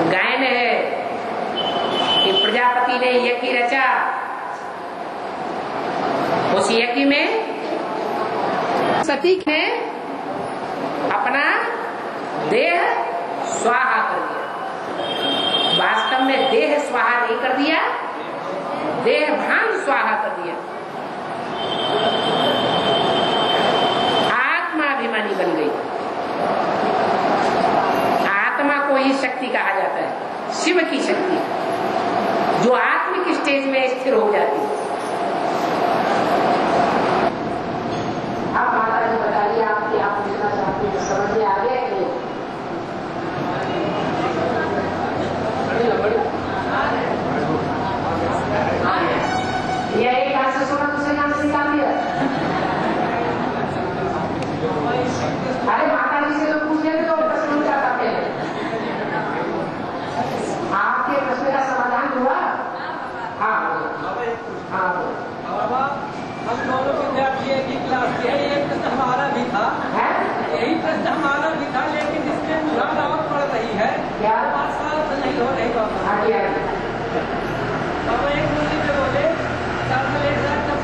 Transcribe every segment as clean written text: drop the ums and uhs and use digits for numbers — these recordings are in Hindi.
गायन है कि प्रजापति ने यज्ञ रचा, उस यज्ञ में सती ने अपना देह स्वाहा कर दिया। वास्तव में देह स्वाहा नहीं कर दिया, देह भान स्वाहा कर दिया। आत्माभिमानी बन गई। आत्मा को ही शक्ति कहा जाता है, शिव की शक्ति जो आत्मिक स्टेज में स्थिर हो जाती है। आप माता जी बताइए, आप क्या पूछना चाहते हैं, समझ में आ गया कि नहीं? ये एक हाथ से सुना, दूसरे हाथ से निकाल दिया। अरे माता जी से तो पूछ लेते तो प्रश्न क्या करते हैं। आपके प्रश्न का समाधान हुआ? हाँ हाँ। हम दोनों विद्यार्थी एक ही क्लास के हैं। एक प्रश्न हमारा भी था, यही प्रश्न हमारा भी था, लेकिन इसमें मुराद और पड़ रही है। क्या बात साफ नहीं हो रही बाबा। बाबा एक मुद्दे पे बोले जब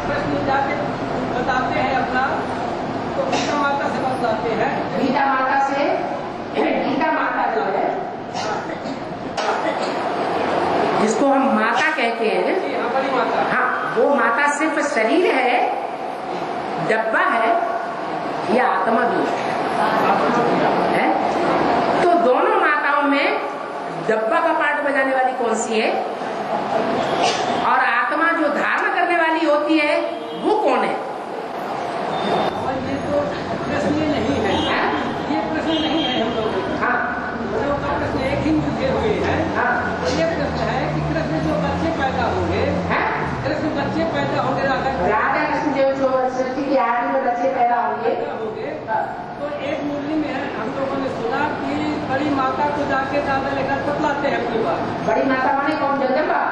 प्रश्न जाके बताते हैं अपना, तो गीता माता से बताते हैं। गीता माता से, गीता माता जो है जिसको हम माता कहते हैं, बड़ी माता, हाँ, वो माता सिर्फ शरीर है, डब्बा है, या आत्मा भी है? तो दोनों माताओं में डब्बा का पार्ट बजाने वाली कौन सी है, और आत्मा जो धारण करने वाली होती है वो कौन है? और ये तो प्रश्न नहीं है, ये प्रश्न नहीं है हम लोगों का। हाँ, हम लोगों का प्रश्न एक ही मुद्दे हुए हैं। हाँ, ये प्रश्न है कि कृष्ण जो बच्चे पैदा होंगे, कृष्ण बच्चे पैदा होंगे, राधा कृष्ण जो सृष्टि की आदि में बच्चे पैदा होंगे, तो एक मुरली में हम लोगों ने सुना कि बड़ी माता को जाके दादा लेकर बतलाते हैं अपनी बात। बड़ी माता माने कौन? जगदम्बा?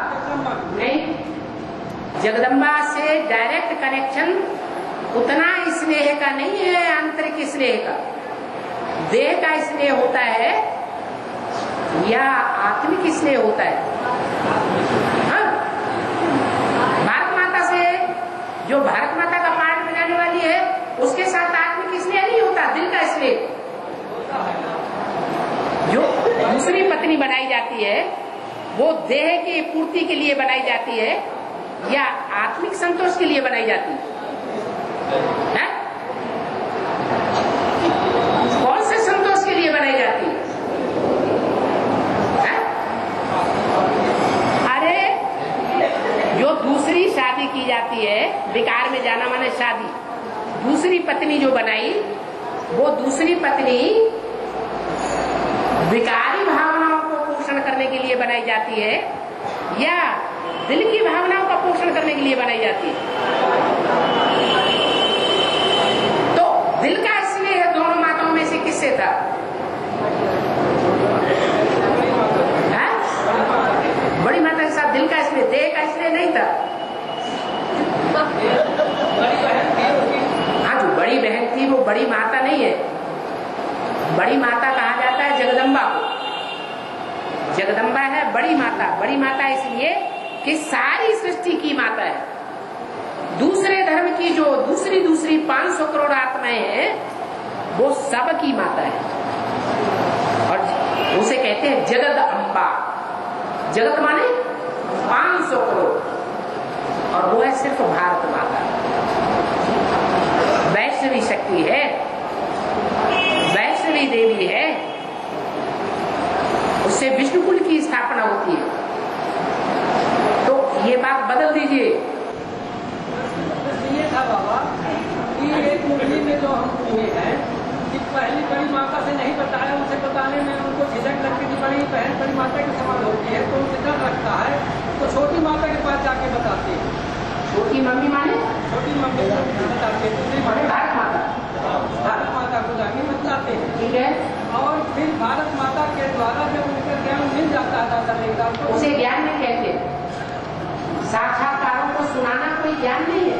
नहीं, जगदम्बा से डायरेक्ट कनेक्शन उतना स्नेह का नहीं है, आंतरिक स्नेह का। देह का स्नेह होता है या आत्मिक स्नेह होता है? हाँ? भारत माता से, जो भारत माता का पाठ बजाने वाली है, उसके साथ आत्मिक स्नेह नहीं होता, दिल का स्नेह। जो दूसरी पत्नी बनाई जाती है वो देह की पूर्ति के लिए बनाई जाती है या आत्मिक संतोष के लिए बनाई जाती है? कौन से संतोष के लिए बनाई जाती है? अरे जो दूसरी शादी की जाती है, विकार में जाना माने शादी, दूसरी पत्नी जो बनाई, वो दूसरी पत्नी विकारी भावनाओं को पोषण करने के लिए बनाई जाती है या दिल की भावनाओं का पोषण करने के लिए बनाई जाती है? तो दिल का स्नेह दोनों माताओं में से किससे था? बड़ी माता के साथ दिल का स्नेह, देह का स्नेह नहीं था। हाँ, जो बड़ी बहन थी वो बड़ी माता नहीं है। बड़ी माता कहा जाता है जगदम्बा को। जगदम्बा है बड़ी माता। बड़ी माता इसलिए कि सारी सृष्टि की माता है। दूसरे धर्म की जो दूसरी 500 करोड़ आत्माएं हैं, वो सब की माता है और उसे कहते हैं जगद अम्बा। जगत माने 500 करोड़, और वो है सिर्फ भारत माता। वैष्णवी शक्ति है, वैष्णवी देवी है, उससे विष्णुकुल की स्थापना होती है। तो ये बात बदल दीजिए। ये था बाबा कि एक मुरली में जो हम सुने हैं कि पहली बड़ी माता से नहीं बताया, उसे बताने में उनको झिझक लगती थी। बड़ी बहन बड़ी माता के समान होती है तो उनसे डर लगता है, तो छोटी माता के पास जाके बताते हैं। छोटी मम्मी माने? छोटी मम्मी बताते हैं, दूसरी माने भारत माता। भारत माता को जाके बताते हैं। ठीक है। और फिर भारत माता के द्वारा जब उनका ज्ञान मिल जाता है दादा लेगा, तो उसे ज्ञान नहीं कहते। साक्षात्कारों को सुनाना कोई ज्ञान नहीं है।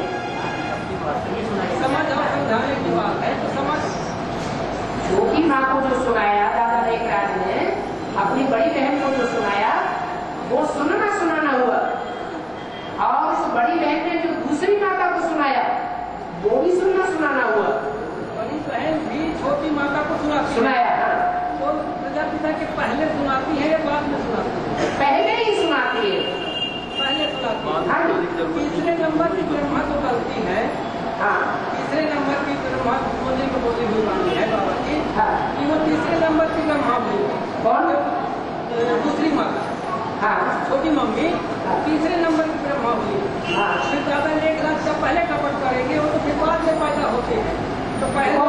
समझ और समझाने की बात है, तो समझ। छोटी माँ को जो सुनाया दादा लेखराज ने, अपनी बड़ी बहन को जो पहले सुनाती है या बाद में सुनाती है? पहले ही सुनाती है, पहले सुनाती है। हाँ। तीसरे नंबर की ब्रह्मा तो गलती है। हाँ तीसरे नंबर की ब्रह्मा बोली में बोली हुई बात है बाबा जी हाँ कि वो तीसरे नंबर की ब्रह्मा बोली कौन? दूसरी माता, हाँ छोटी मम्मी तीसरे नंबर की ब्रह्मा हुई। हाँ फिर दादा ने 1 लाख जब पहले कपट करेंगे वो तो फिर बाद में पैदा होते हैं, तो पहले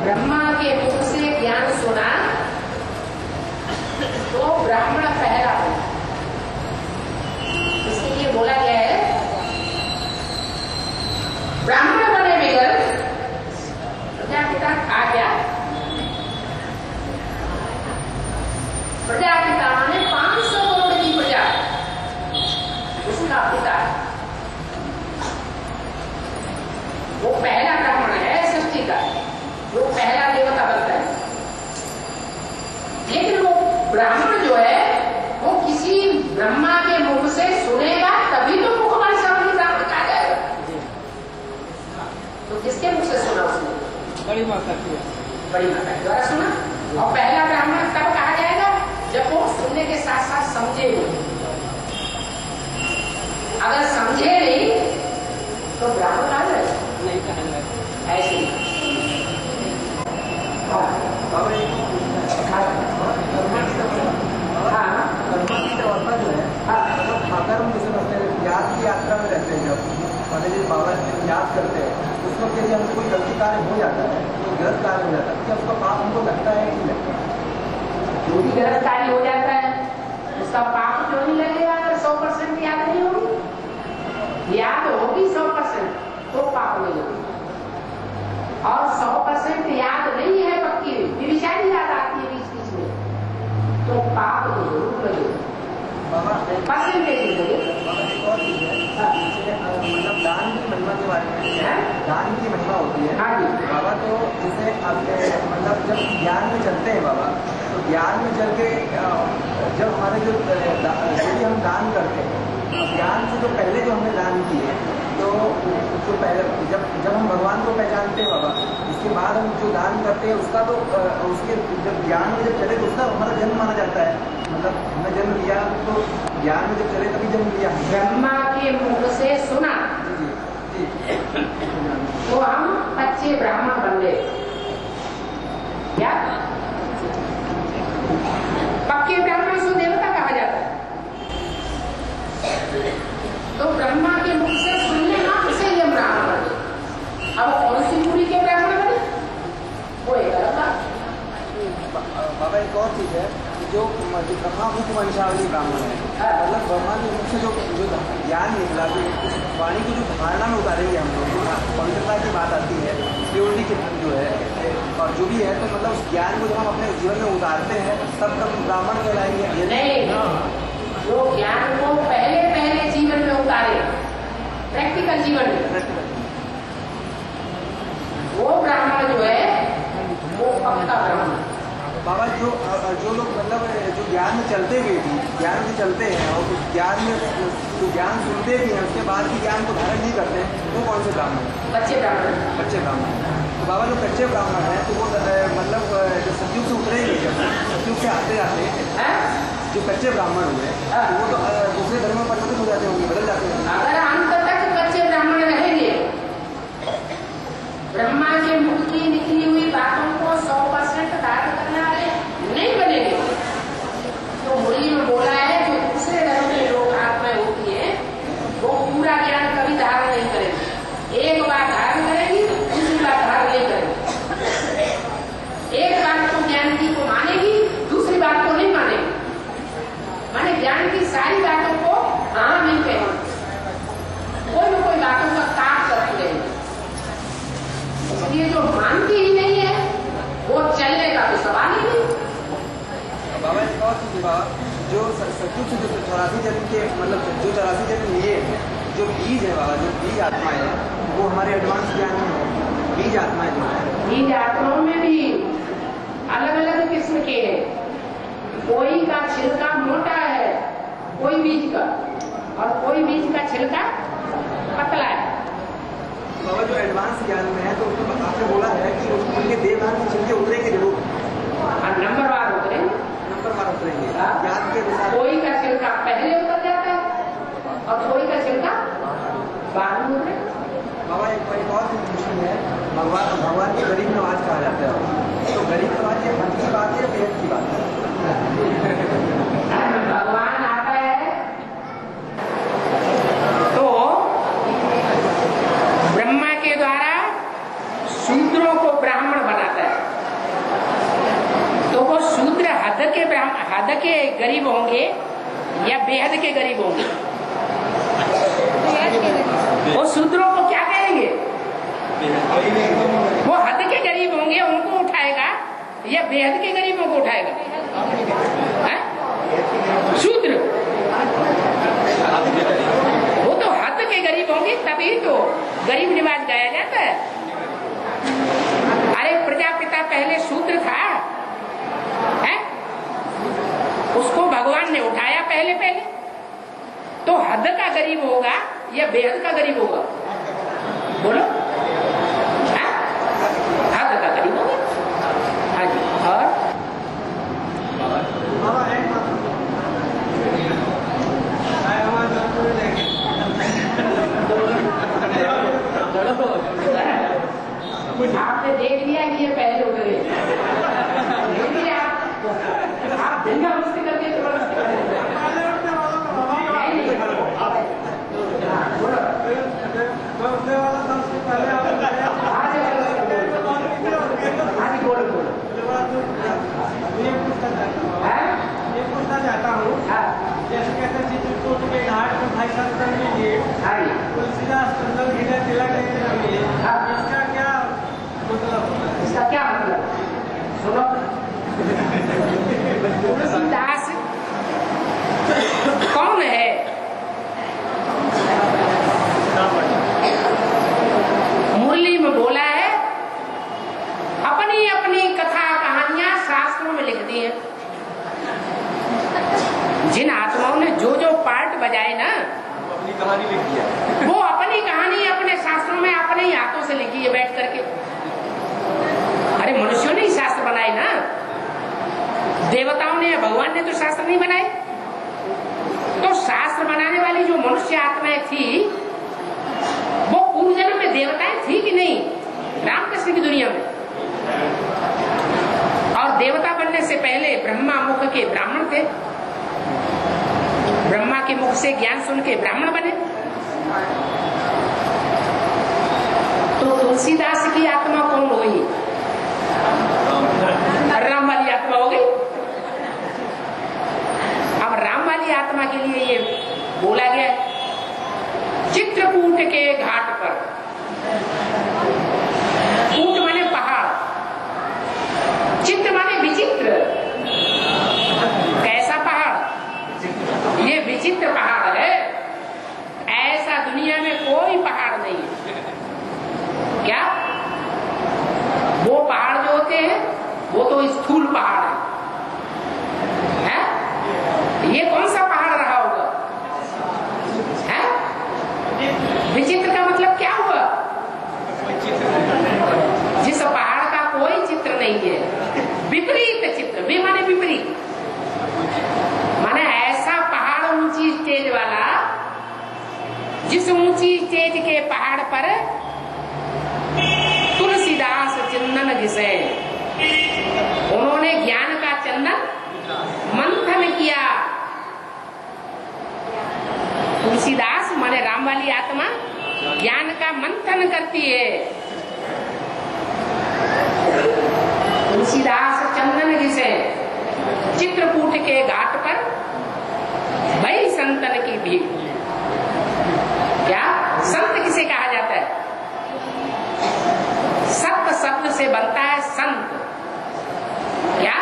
ब्रह्मा के मुख से ज्ञान सुना तो ब्राह्मण पहला बना, इसलिए बोला गया है ब्राह्मण बने बिगड़ प्रजापिता खा गया। प्रजापिता माने 500 करोड़ की प्रजा, उसका पिता वो पहला ब्राह्मण है सृष्टि का, वो पहला देवता बनता है। लेकिन वो ब्राह्मण जो है वो किसी ब्रह्मा के मुख से सुनेगा तभी तो मुखवाणी श्रवणी ब्राह्मण कहा जाएगा। तो किसके मुख से सुना उसने? बड़ी माता की, बड़ी माता के द्वारा सुना। और पहला ब्राह्मण तब कहा जाएगा जब वो सुनने के साथ साथ समझे। अगर समझे नहीं तो ब्राह्मण कहा जाएगा नहीं कहेंगे ऐसे ही। हाँ कर्मा की व्यवस्था जो है मतलब अगर हम जैसे रहते हैं याद की यात्रा में रहते हैं, जब मान लीजिए बाबा याद करते हैं उस वक्त यदि हमसे कोई गलती कार्य हो जाता है, कोई गलत कार्य हो जाता है, क्या उसका पाप हमको लगता है कि नहीं लगता? जो भी गलत कार्य हो जाता है उसका पाप क्यों नहीं लगेगा? अगर 100% याद नहीं होगी, याद होगी 100% तो पाप नहीं लगेगा। और 100% याद नहीं है पक्की विचारी याद आती है बीच बीच में तो पाप तो जरूर लगेगा, बाबा परसेंटेज लगेगा। बाबा एक और चीज है, मतलब दान की महिमा के बारे में, दान की महिमा होती है। हाँ जी बाबा तो जैसे आपके मतलब जब ज्ञान में चलते हैं बाबा, तो ज्ञान में चल के जब हमारे जो भी हम दान करते हैं, ज्ञान से जो पहले जो हमने दान किए तो जो पहले जब हम भगवान को पहचानते हैं बाबा, इसके बाद हम जो दान करते हैं उसका तो उसके जब ज्ञान में जब चले तो उसका हमारा जन्म माना जाता है। मतलब हमने जन्म लिया तो ज्ञान में जब चले तभी जन्म लिया। ब्रह्मा के मुख से सुना जी तो हम अच्छे ब्राह्मण बन गए। क्या पक्के ब्राह्मण को देवता कहा जाता है। तो ब्रह्मा के मुख से सुनने मात्र से ये ब्राह्मण बने। अब कौन सी पूरी के ब्राह्मण बने वो एक अलग बात। बाबा एक और चीज है जो ब्रह्मा मुख वंशावली ब्राह्मण है, मतलब ब्रह्मा के मुख से जो ज्ञान निकला, जो वाणी की जो धारणा में उतारेंगे हम लोग, पवित्रता की बात आती है, प्योरिटी की जो है और जो भी है, तो मतलब उस ज्ञान को जब हम अपने जीवन में उतारते हैं तब ब्राह्मण कहलाएंगे। नहीं, जो ज्ञान को पहले जीवन में उतारे, प्रैक्टिकल जीवन में, वो ब्राह्मण जो है वो पक्का ब्राह्मण। बाबा जो लोग मतलब जो ज्ञान में चलते हुए भी ज्ञान में चलते हैं और उस ज्ञान में जो ज्ञान सुनते भी हैं उसके बाद भी ज्ञान को धारण नहीं करते हैं, वो कौन से ब्राह्मण हैं? बच्चे ब्राह्मण। कच्चे ब्राह्मण। तो बाबा जो कच्चे ब्राह्मण हैं तो वो मतलब जो सतयुग से उतरेंगे, जब सतयुग से आते आते जो कच्चे ब्राह्मण हुए तो वो तो दूसरे धर्म में परिवर्तित हो जाते होंगे, बदल जाते हैं। अगर अंत तक कच्चे ब्राह्मण रहेंगे, ब्रह्मा के मुख की निकली हुई बातों को 100% धारण करना नहीं बनेंगे, तो मुरली में बोला है जो दूसरे धर्म के लोग आत्माएं होती है वो पूरा ज्ञान कभी धारण नहीं करेंगे। एक बार धारण करेगी, दूसरी बार धारण नहीं करेगी। एक बात तो ज्ञान की को मानेगी, दूसरी बात को नहीं मानेगी। माने ज्ञान की सारी बातों को हाँ नहीं कहेंगे, कोई न कोई बातों का काट करती रहेगी। इसलिए जो मानती ही नहीं है वो चलने का तो सवाल ही नहीं। बाबा एक और चीज बाबा, जो सतयुग से जो 84 जन्म के मतलब जो 84 जन्म लिए जो बीज है बाबा, जो बीज आत्माएं है वो हमारे एडवांस ज्ञान में है। बीज आत्माएं जो है, बीज आत्माओं में भी अलग अलग किस्म के हैं। कोई का छिलका मोटा है, कोई बीज का, और कोई बीज का छिलका पतला है। बाबा जो एडवांस ज्ञान में है तो उसमें आपने बोला है कि उनके देवदान के छिलके उतरेंगे जरूर, नंबरवार उतरेंगे, नंबरवार उतरेंगे ज्ञान के अनुसार। कोई का छिलका पहले उतर जाता है और कोई का छिलका बाद में उतरे। बाबा एक और क्वेश्चन है, भगवान की गरीब नवाज कहा जाता है, तो गरीब नवाज ये मन की बात है या बेहद की बात है? भगवान आता है तो ब्रह्मा के द्वारा शूद्रों को ब्राह्मण बनाता है, तो वो शूद्र हद के गरीब होंगे या बेहद के गरीब होंगे? वो शूद्रों को क्या कहेंगे? वो हद के गरीब होंगे, उनको उठाएगा या बेहद के गरीबों को उठाएगा? शूद्र वो तो हद के गरीब होंगे, तभी तो गरीब निवाज गाया जाता है। अरे प्रजापिता पहले शूद्र था, है? उसको भगवान ने उठाया पहले, तो हद का गरीब होगा या बेहद का गरीब होगा? बोलो, हद का गरीब होगा। हाँ जी। और आपने देख लिया कि ये पहले उतरे, आप दिन का मस्ती करके ये पूछना चाहता हूँ, जैसे कहते हैं चित्रकूट के घाट पर भाई सत्संग में ये तुलसीदास चंदन घिले तिलक इसका क्या मतलब? इसका क्या मतलब? सुनो, तुलसीदास कौन है? मुरली में बोला है, अपनी अपनी कथा कहानियां शास्त्रों में लिख दी है। जिन आत्माओं ने जो जो पार्ट बजाए ना, अपनी कहानी लिख दिया, वो अपनी कहानी अपने शास्त्रों में अपने ही हाथों से लिखी है बैठ करके। अरे मनुष्यों ने ही शास्त्र बनाए ना, देवताओं ने, भगवान ने तो शास्त्र नहीं बनाए। तो शास्त्र बनाने वाली जो मनुष्य आत्माएं थी, वो पूर्व जन्म में देवताएं थी कि नहीं रामकृष्ण की दुनिया में? और देवता बनने से पहले ब्रह्मा मुख के ब्राह्मण थे, ब्रह्मा के मुख से ज्ञान सुन के ब्राह्मण बने। तो तुलसीदास की आत्मा कौन हो गई? राम वाली आत्मा हो गई। अब राम वाली आत्मा के लिए ये बोला गया, चित्रकूट के घाट पर, कूट माने पहाड़, चित्र माने विचित्र। कैसा पहाड़? ये विचित्र पहाड़ है, ऐसा दुनिया में कोई पहाड़ नहीं है। क्या? वो पहाड़ जो होते हैं वो तो स्थूल पहाड़ है? ये कौन सा पहाड़ रहा होगा? है? विचित्र का मतलब क्या हुआ? जिस पहाड़ का कोई चित्र नहीं है, विपरीत चित्र। वे माने विपरीत, माने ऐसा पहाड़ ऊंची स्टेज वाला, जिस ऊंची स्टेज के पहाड़ पर तुलसीदास चंदन घिसे, उन्होंने ज्ञान का चंदन मंथन किया। तुलसीदास माने राम वाली आत्मा ज्ञान का मंथन करती है। तुलसीदास चंदन घिसे चित्रकूट के घाट पर, भई संतन की भीड़। क्या संत किसे कहा जाता है? सत्य शब्द से बनता है संत। क्या?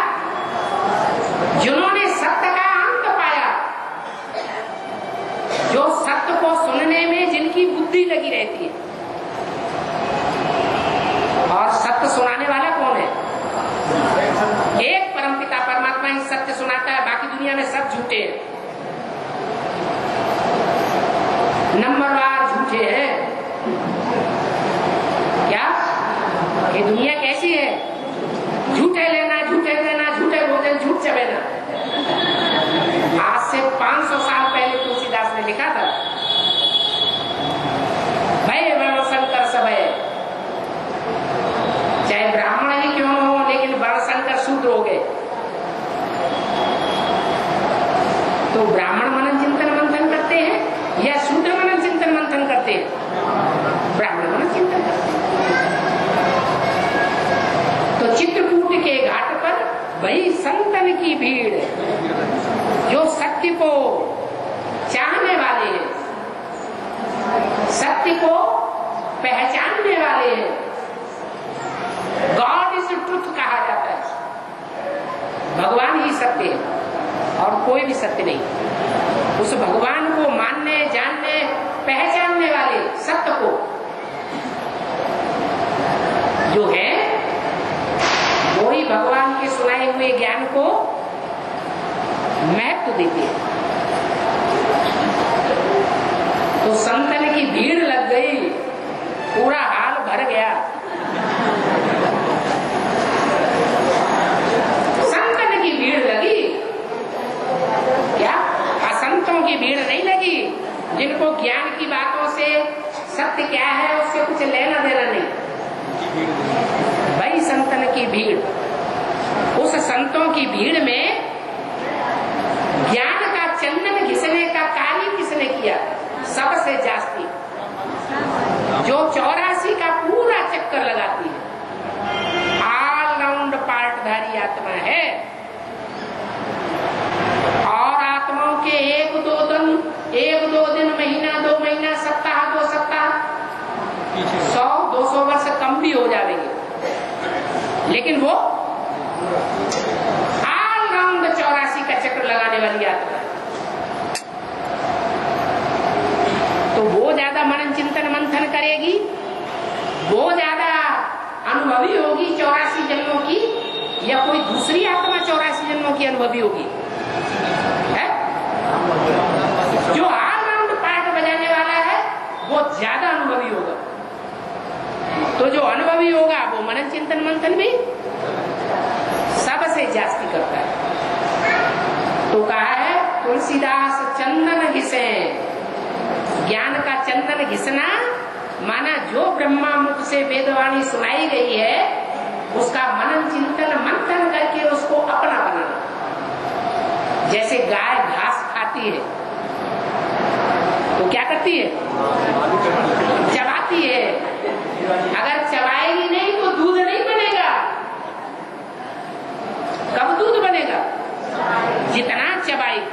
जिन्होंने सत्य का अंत पाया, जो सत्य को सुनने में जिनकी बुद्धि लगी रहती है। और सत्य सुनाने वाला कौन है? एक परमपिता परमात्मा ही सत्य सुनाता है, बाकी दुनिया में सब झूठे हैं, नंबरवार झूठे हैं। क्या? ये दुनिया कैसी है? झूठे लेना, झूठे देना, तो ब्राह्मण मनन चिंतन मंथन करते हैं या शूद्र मनन चिंतन मंथन करते हैं? ब्राह्मण मनन चिंतन करते हैं। तो चित्रकूट के घाट पर वही संतन की भीड़ जो सत्य को चाहने वाले हैं, सत्य को पहचानने वाले हैं। गॉड इज ट्रुथ कहा जाता है, भगवान ही सत्य है और कोई भी सत्य नहीं। उस भगवान को मानने, जानने, पहचानने वाले सत्य को जो है वो ही भगवान के सुनाए हुए ज्ञान को महत्व देते हैं। तो संतन की भीड़ लग गई, पूरा हाल भर गया। संतन की भीड़ लगी, क्या असंतों की भीड़ नहीं लगी, जिनको ज्ञान की बातों से सत्य क्या है उससे कुछ लेना देना नहीं। भाई संतन की भीड़, उस संतों की भीड़ में ज्ञान का चंदन घिसने का कार्य किसने किया? सबसे जास्ती जो 84 का पूरा चक्कर लगाती है, ऑल राउंड पार्टधारी आत्मा है। और आत्माओं के एक दो दिन, महीना, 2 महीना, सप्ताह, 2 सप्ताह, 100-200 वर्ष कम भी हो जाएंगे, लेकिन वो ऑल राउंड 84 का चक्कर लगाने वाली आत्मा है। तो वो ज्यादा मनन चिंतन मंथन करेगी, वो ज्यादा अनुभवी होगी 84 जन्मों की, या कोई दूसरी आत्मा 84 जन्मों की अनुभवी होगी? है? जो ऑल राउंड पार्ट बजाने वाला है वो ज्यादा अनुभवी होगा। तो जो अनुभवी होगा वो मनन चिंतन मंथन भी सबसे जास्ती करता है। तो कहा है तुलसीदास चंदन घिसे, ज्ञान का चंदन घिसना माना जो ब्रह्मा मुख से वेदवाणी सुनाई गई है उसका मनन चिंतन मंथन करके उसको अपना बनाना। जैसे गाय घास खाती है तो क्या करती है? चबाती है। अगर चबाएगी नहीं तो दूध नहीं बनेगा। कब दूध बनेगा? जितना चबाएगी।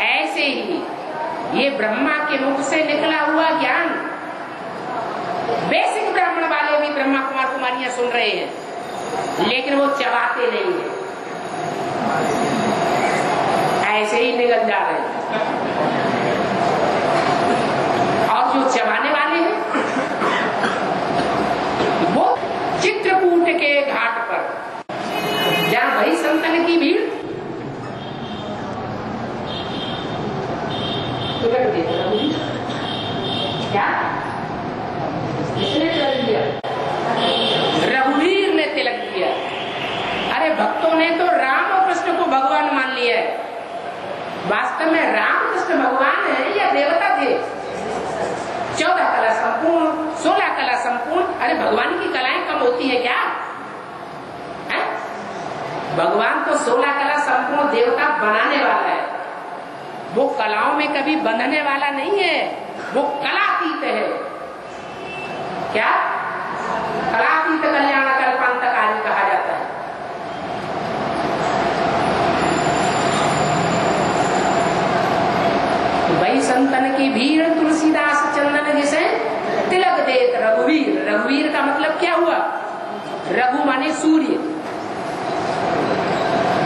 ऐसे ही ये ब्रह्मा के मुख से निकला हुआ ज्ञान, बेसिक ब्राह्मण वाले भी ब्रह्मा कुमार कुमारियां सुन रहे हैं, लेकिन वो चबाते नहीं है, ऐसे ही निकल जा रहे हैं। और जो चबाने वाले हैं वो चित्रकूट के घाट पर, जहां वही संतन की भीड़ क्या किसने तिलक दिया? रघुवीर ने तिलक दिया। अरे भक्तों ने तो राम और कृष्ण को भगवान मान लिया है। वास्तव में राम कृष्ण भगवान है या देवता थे? 14 कला संपूर्ण, 16 कला संपूर्ण। अरे भगवान की कलाएं कम होती है क्या? है? भगवान तो 16 कला संपूर्ण देवता बनाने वाला है। वो कलाओं में कभी बंधने वाला नहीं है, वो कलातीत है। क्या? कलातीत कल्याण कल्पांतकारी कहा जाता है। तो भाई संतन की भीड़ तुलसीदास चंदन जिसे तिलक देत रघुवीर। रघुवीर का मतलब क्या हुआ? रघु माने सूर्य।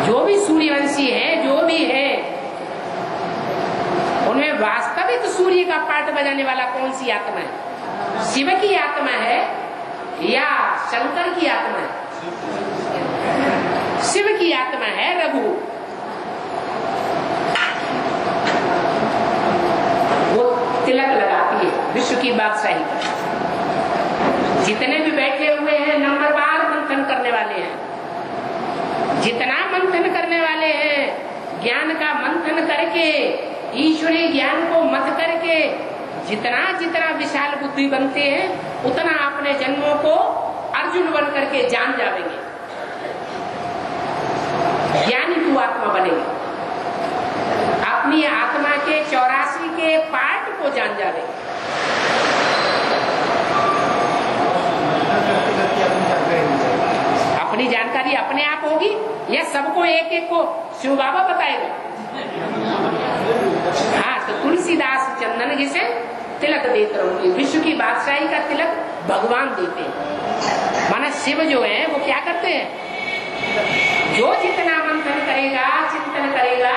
जो भी सूर्यवंशी है, जो भी है, उनमें वास्तविक सूर्य का पाठ बजाने वाला कौन सी आत्मा है? शिव की आत्मा है या शंकर की आत्मा है? शिव की आत्मा है रघु। वो तिलक लगाती है विश्व की बादशाही पर। जितने भी बैठे हुए हैं नंबरवार मंथन करने वाले हैं, जितना मंथन करने वाले हैं, ज्ञान का मंथन करके, ईश्वरीय ज्ञान को मत करके जितना जितना विशाल बुद्धि बनते हैं, उतना अपने जन्मों को अर्जुन बन करके जान जाएंगे, ज्ञानी तू आत्मा बनेगी। जान जावे। अपनी जानकारी अपने आप होगी या सबको एक एक को शिव बाबा बताएगा? हाँ, तो तुलसीदास चंदन घिसे तिलक देते रहूंगी। विश्व की बादशाही का तिलक भगवान देते हैं। माना शिव जो है वो क्या करते हैं, जो जितना मंथन करेगा, चिंतन करेगा,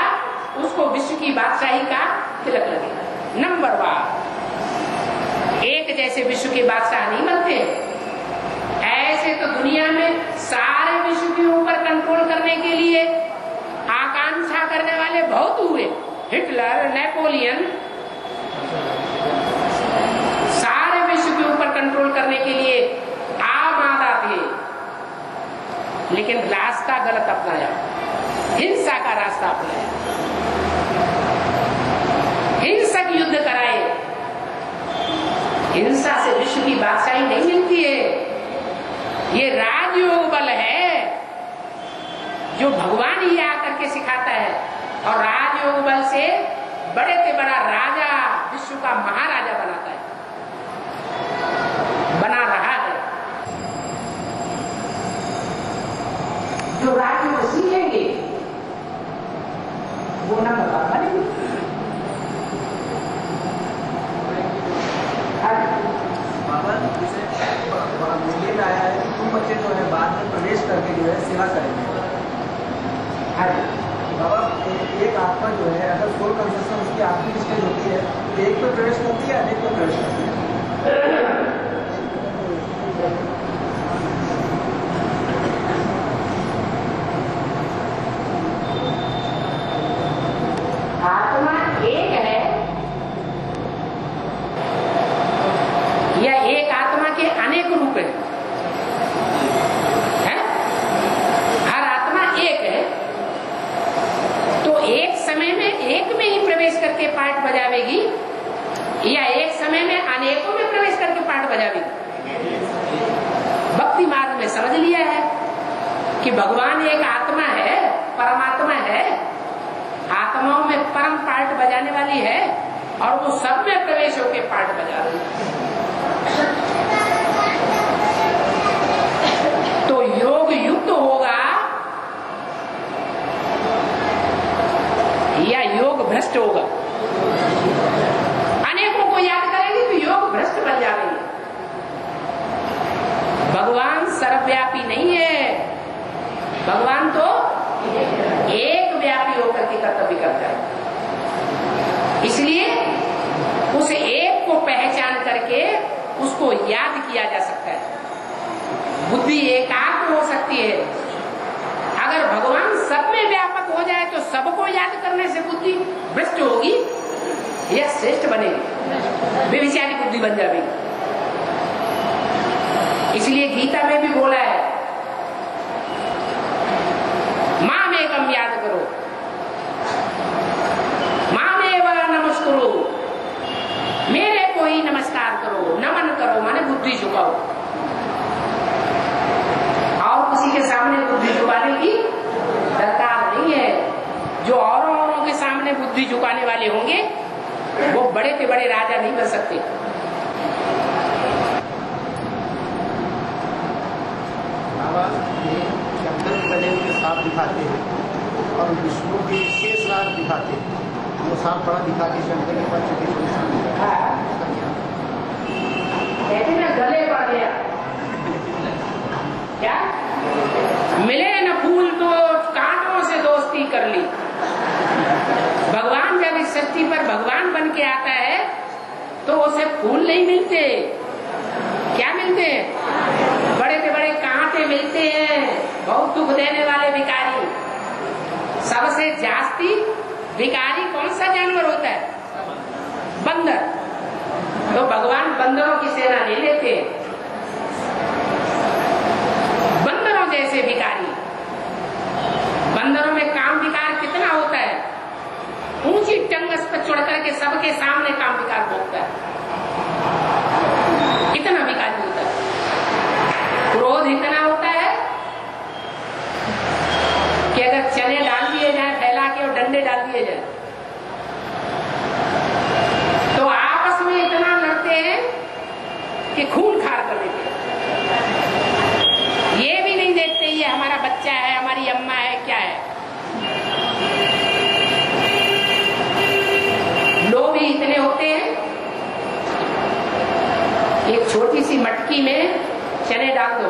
उसको विश्व की बादशाही का तिलक लगेगा। नंबर वार एक जैसे विश्व के बादशाह नहीं बनते। ऐसे तो दुनिया में सारे विश्व के ऊपर कंट्रोल करने के लिए आकांक्षा करने वाले बहुत हुए। हिटलर, नेपोलियन, सारे विश्व के ऊपर कंट्रोल करने के लिए आमादा थे, लेकिन रास्ता गलत अपनाया, हिंसा का रास्ता अपनाया, हिंसक युद्ध कराए। हिंसा से विश्व की बादशाही नहीं मिलती है। ये राजयोग बल है जो भगवान ही आकर के सिखाता है, और राजयोग बल से बड़े से बड़ा राजा विश्व का महाराजा बनाता है, बना रहा है। जो राजयोग सीखेंगे वो ना बनेंगे। बाबा जैसे मेले में आया है कि तुम बच्चे जो है बाद में प्रवेश करके जो है सेवा करेंगे। बाबा एक आत्मा जो है अगर सोल कंसेशन उसकी आखिरी स्टेज होती है तो एक में प्रवेश करती है, अनेक में प्रवेश करती है। आत्मा एक है या एक आत्मा के अनेक रूप है? हर आत्मा एक है, तो एक समय में एक में ही प्रवेश करके पाठ बजावेगी या एक समय में अनेकों में प्रवेश करके पाठ बजावेगी? भक्ति मार्ग में समझ लिया है कि भगवान एक आत्मा है, परमात्मा है, आत्माओं में परम पाठ बजाने वाली है, और वो सब में प्रवेश होकर पाठ बजा रही है। तो योग युक्त होगा या योग भ्रष्ट होगा? अनेकों को याद करेंगे तो योग भ्रष्ट बन जाएंगे। भगवान सर्वव्यापी नहीं है, भगवान तो एक व्यापी होकर के कर्तव्य करता है। इसलिए उस एक को पहचान करके उसको याद किया जा सकता है। बुद्धि एकाग्र हो सकती है। अगर भगवान सब में व्यापक हो जाए तो सबको याद करने से बुद्धि भ्रष्ट होगी या श्रेष्ठ बनेगी, व्यभिचारी बुद्धि बन जाएगी। इसलिए गीता में भी बोला है, माम एकम याद करो, मामेव नमस्कुरु, मेरे को ही नमस्कार करो, नमन करो, माने बुद्धि झुकाओ। और किसी के सामने बुद्धि झुकाने की दरकार नहीं है। जो औरों के सामने बुद्धि झुकाने वाले होंगे वो बड़े से बड़े राजा नहीं बन सकते। सांप दिखाते हैं और विष्णु के 6 सांप दिखाते हैं। वो सांप बड़ा दिखा के शंकर के पास चुके कहते ना गले पड़ गया, क्या मिले न फूल तो कांटों से दोस्ती कर ली। भगवान जब इस सृष्टि पर भगवान बन के आता है तो उसे फूल नहीं मिलते, क्या मिलते हैं? बड़े से बड़े कांटे मिलते हैं, बहुत दुख देने वाले भिखारी। सबसे जास्ती भिखारी कौन सा जानवर होता है? बंदर। तो भगवान बंदरों की सेना ले लेते, बंदरों जैसे भिखारी। बंदरों में काम विकार कितना होता है? ऊंची टंगस पर चढ़ करके सबके सामने काम विकार भोगता है, इतना विकारी होता है। क्रोध इतना होता है कि अगर चने डाल दिए जाए फैला के और डंडे डाल दिए जाए तो आपस मटकी में चने डाल दो,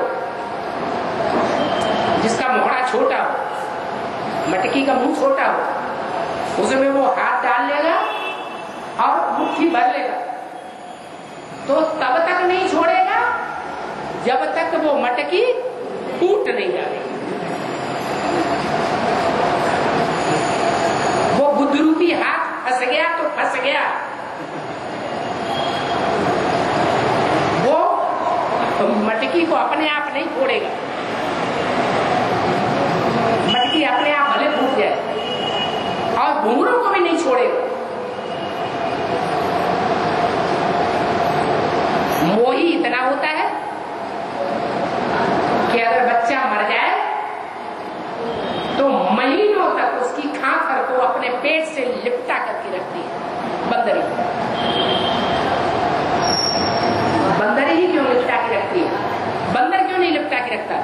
जिसका मोहरा छोटा हो, मटकी का मुंह छोटा हो, उसमें वो हाथ डाल लेगा और मुट्ठी भर लेगा, तो तब तक नहीं छोड़ेगा जब तक वो मटकी टूट नहीं जाएगी। वो बुद्धरूपी हाथ फंस गया तो फंस गया, वो मटकी को अपने आप नहीं छोड़ेगा। मटकी अपने आप भले फूट जाए और घुंघरू को भी नहीं छोड़ेगा। मोही इतना होता है कि अगर बच्चा मर जाए तो महीनों तक उसकी खाकर को अपने पेट से लिपटा करके रखती है बंदरी। बंदरी ही क्यों लिपटा के रखती है? बंदर क्यों नहीं लिपटा के रखता?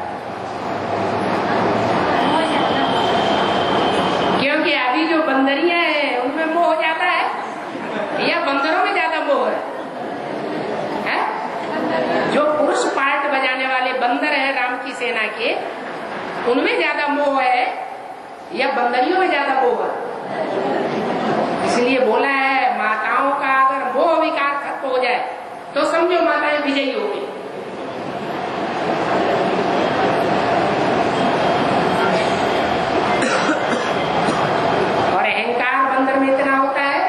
क्योंकि अभी जो बंदरियां हैं उनमें मोह हो जाता है या बंदरों में ज्यादा मोह है? जो पुरुष पार्ट बजाने वाले बंदर हैं राम की सेना के, उनमें ज्यादा मोह है या बंदरियों में ज्यादा मोह है? इसलिए बोला है माताओं का अगर मोह विकार खत्म हो जाए तो समझो माताएं विजयी हो गई। और अहंकार बंदर में इतना होता है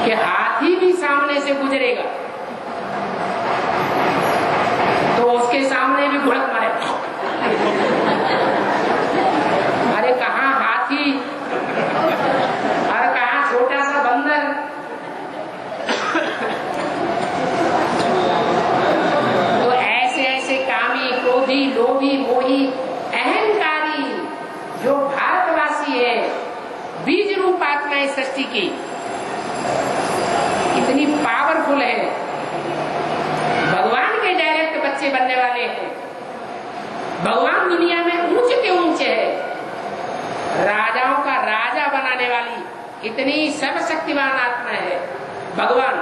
कि हाथी भी सामने से गुजरेगा तो उसके सामने भी घुड़क मारे। अरे कहाँ हाथी और कहाँ छोटा सा बंदर। तो ऐसे ऐसे कामी, क्रोधी, लोभी, मोही, अहंकारी जो भारतवासी है, बीज रूप आत्मा इस सृष्टि की इतनी पावरफुल है, भगवान के डायरेक्ट बच्चे बनने वाले हैं। भगवान दुनिया में ऊंचे के ऊंचे है, राजाओं का राजा बनाने वाली इतनी सर्वशक्तिमान आत्मा है भगवान।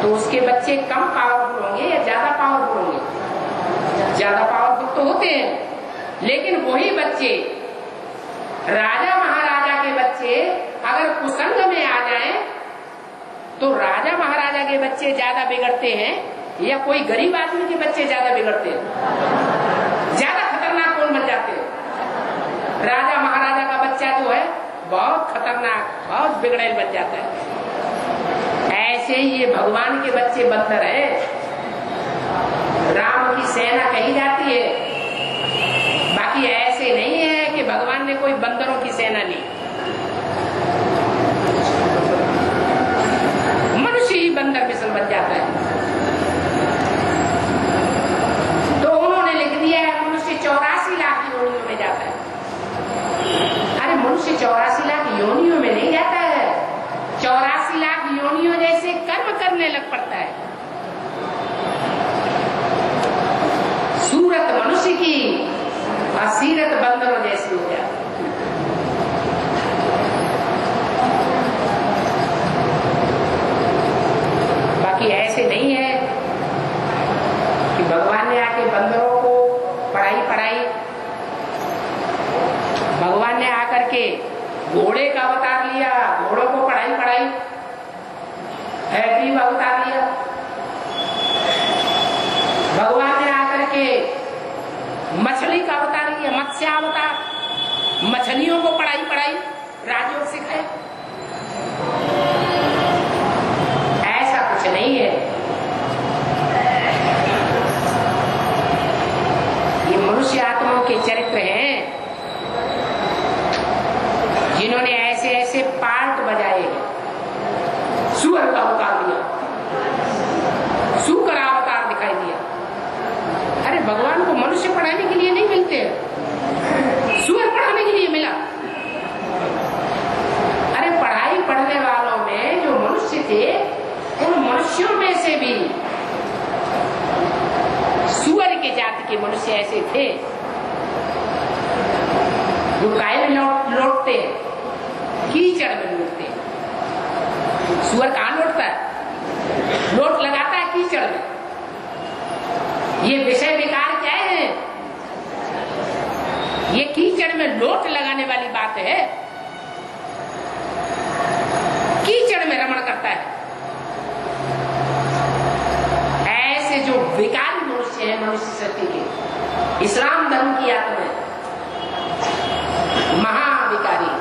तो उसके बच्चे कम पावरफुल होंगे या ज्यादा पावरफुल होंगे? ज्यादा पावरफुल तो होते हैं, लेकिन वही बच्चे, राजा महाराजा के बच्चे अगर कुसंग में आ जाएं तो राजा महाराजा के बच्चे ज्यादा बिगड़ते हैं या कोई गरीब आदमी के बच्चे ज्यादा बिगड़ते हैं? ज्यादा खतरनाक कौन बन जाते हैं? राजा महाराजा का बच्चा जो है बहुत खतरनाक, बहुत बिगड़ेल बन जाता है। ऐसे ही ये भगवान के बच्चे बंदर है। राम की सेना कही जाती है, बाकी ऐसे नहीं है कि भगवान ने कोई बंदरों की सेना ली। मनुष्य ही बंदर मिसल बन जाता है। तो उन्होंने लिख दिया है मनुष्य 84 लाख योनियों में जाता है। अरे मनुष्य 84 लाख योनियों में नहीं जाता है, 84 लाख योनियों जैसे कर्म करने लग पड़ता है। सूरत मनुष्य की और सीरत बंदरों जैसी हो जाती। बाकी ऐसे नहीं है कि भगवान ने आके बंदरों को पढ़ाई, भगवान ने आकर के घोड़े का अवतार लिया, घोड़ों को पढ़ाई, हैप्पी अवतार लिया। भगवान ने आकर के मछली का अवतार लिया, मत्स्यावतार, मछलियों को पढ़ाई, राजयोग सिखाए। ऐसा कुछ नहीं है। ये मनुष्य आत्माओं के चरित्र हैं जिन्होंने ऐसे ऐसे पार्ट बजाए हैं। सुअर का अवतार लिया, सुकर अवतार दिखाई दिया। अरे भगवान को मनुष्य पढ़ाने के लिए नहीं मिलते, सुअर पढ़ाने के लिए मिला। अरे पढ़ाई पढ़ने वालों में जो मनुष्य थे, उन मनुष्यों में से भी सुअर के जाति के मनुष्य ऐसे थे जो गाय में लौटते, कीचड़ में लौटते। सुअर कहाँ लौटता है? लोट लगाता है कीचड़ में। ये विषय विकार क्या है? ये कीचड़ में लोट लगाने वाली बात है। कीचड़ में रमण करता है। ऐसे जो विकारी मनुष्य है, मनुष्य शक्ति के, इस्लाम धर्म की आत्मा है, महाविकारी।